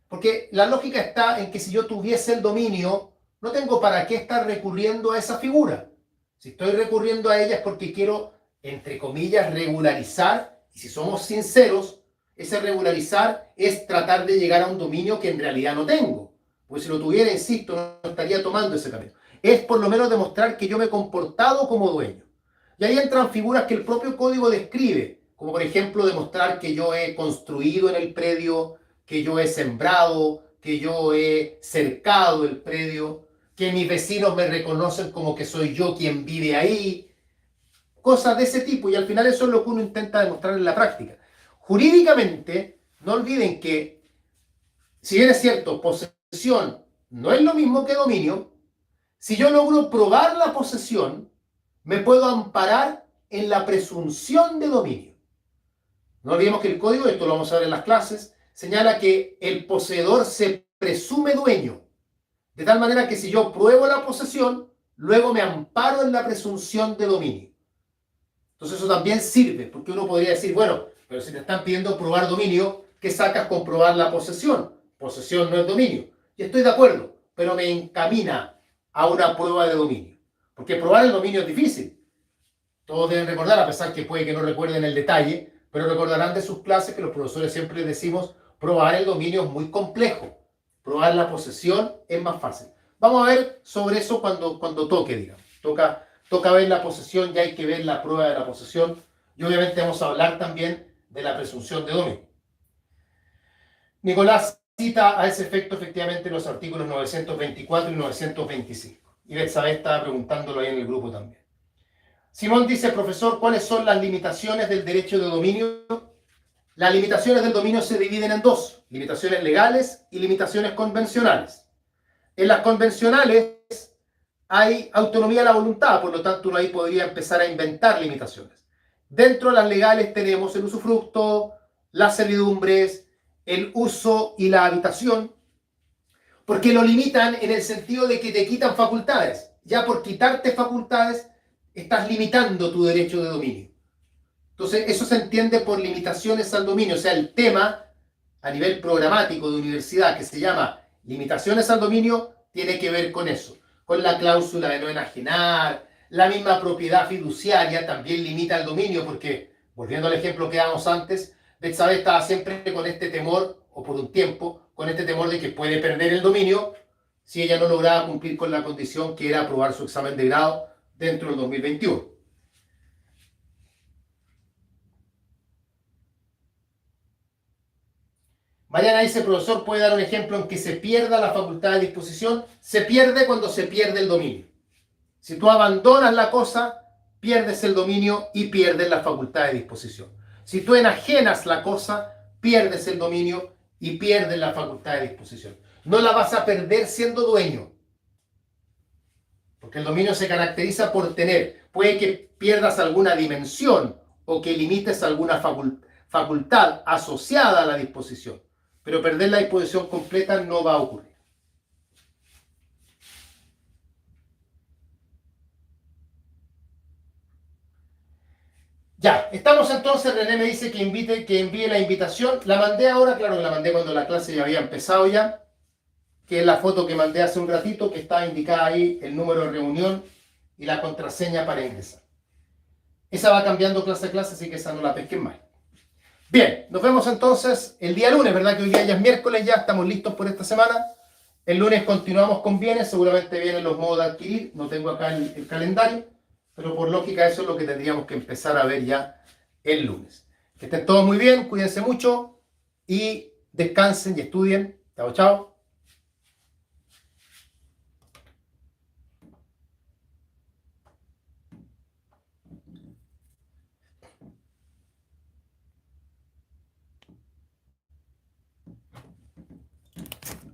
Porque la lógica está en que si yo tuviese el dominio, no tengo para qué estar recurriendo a esa figura. Si estoy recurriendo a ella es porque quiero, entre comillas, regularizar. Y si somos sinceros, ese regularizar es tratar de llegar a un dominio que en realidad no tengo. Porque si lo tuviera, insisto, no estaría tomando ese camino. Es por lo menos demostrar que yo me he comportado como dueño. Y ahí entran figuras que el propio código describe, como por ejemplo demostrar que yo he construido en el predio, que yo he sembrado, que yo he cercado el predio, que mis vecinos me reconocen como que soy yo quien vive ahí, cosas de ese tipo, y al final eso es lo que uno intenta demostrar en la práctica. Jurídicamente, no olviden que, si bien es cierto, posesión no es lo mismo que dominio, si yo logro probar la posesión, me puedo amparar en la presunción de dominio. No olvidemos que el código, esto lo vamos a ver en las clases, señala que el poseedor se presume dueño. De tal manera que si yo pruebo la posesión, luego me amparo en la presunción de dominio. Entonces eso también sirve, porque uno podría decir, bueno, pero si te están pidiendo probar dominio, ¿qué sacas con probar la posesión? Posesión no es dominio. Y estoy de acuerdo, pero me encamina a una prueba de dominio. Porque probar el dominio es difícil. Todos deben recordar, a pesar que puede que no recuerden el detalle, pero recordarán de sus clases que los profesores siempre les decimos, probar el dominio es muy complejo. Probar la posesión es más fácil. Vamos a ver sobre eso cuando toque, digamos. Toca ver la posesión, ya hay que ver la prueba de la posesión. Y obviamente vamos a hablar también de la presunción de dominio. Nicolás cita a ese efecto efectivamente los artículos 924 y 925. Y Betsabe estaba preguntándolo ahí en el grupo también. Simón dice, profesor, ¿cuáles son las limitaciones del derecho de dominio? Las limitaciones del dominio se dividen en dos, limitaciones legales y limitaciones convencionales. En las convencionales hay autonomía de la voluntad, por lo tanto uno ahí podría empezar a inventar limitaciones. Dentro de las legales tenemos el usufructo, las servidumbres, el uso y la habitación, porque lo limitan en el sentido de que te quitan facultades. Ya por quitarte facultades, estás limitando tu derecho de dominio. Entonces, eso se entiende por limitaciones al dominio. O sea, el tema a nivel programático de universidad que se llama limitaciones al dominio tiene que ver con eso, con la cláusula de no enajenar, la misma propiedad fiduciaria también limita el dominio porque, volviendo al ejemplo que dábamos antes, Betsabe estaba siempre con este temor, o por un tiempo, con este temor de que puede perder el dominio si ella no lograba cumplir con la condición que era aprobar su examen de grado dentro del 2021. Mariana dice, profesor, ¿puede dar un ejemplo en que se pierda la facultad de disposición? Se pierde cuando se pierde el dominio. Si tú abandonas la cosa, pierdes el dominio y pierdes la facultad de disposición. Si tú enajenas la cosa, pierdes el dominio y pierdes la facultad de disposición. No la vas a perder siendo dueño. Porque el dominio se caracteriza por tener. Puede que pierdas alguna dimensión o que limites alguna facultad asociada a la disposición. Pero perder la disposición completa no va a ocurrir. Ya, estamos entonces. René me dice que envíe la invitación. La mandé ahora, claro que la mandé cuando la clase ya había empezado ya, que es la foto que mandé hace un ratito, que está indicada ahí el número de reunión y la contraseña para ingresar. Esa va cambiando clase a clase, así que esa no la pesquen más. Bien, nos vemos entonces el día lunes, ¿verdad? Que hoy día ya es miércoles, ya estamos listos por esta semana. El lunes continuamos con bienes, seguramente vienen los modos de adquirir, no tengo acá el calendario, pero por lógica eso es lo que tendríamos que empezar a ver ya el lunes. Que estén todos muy bien, cuídense mucho y descansen y estudien. Chao, chao.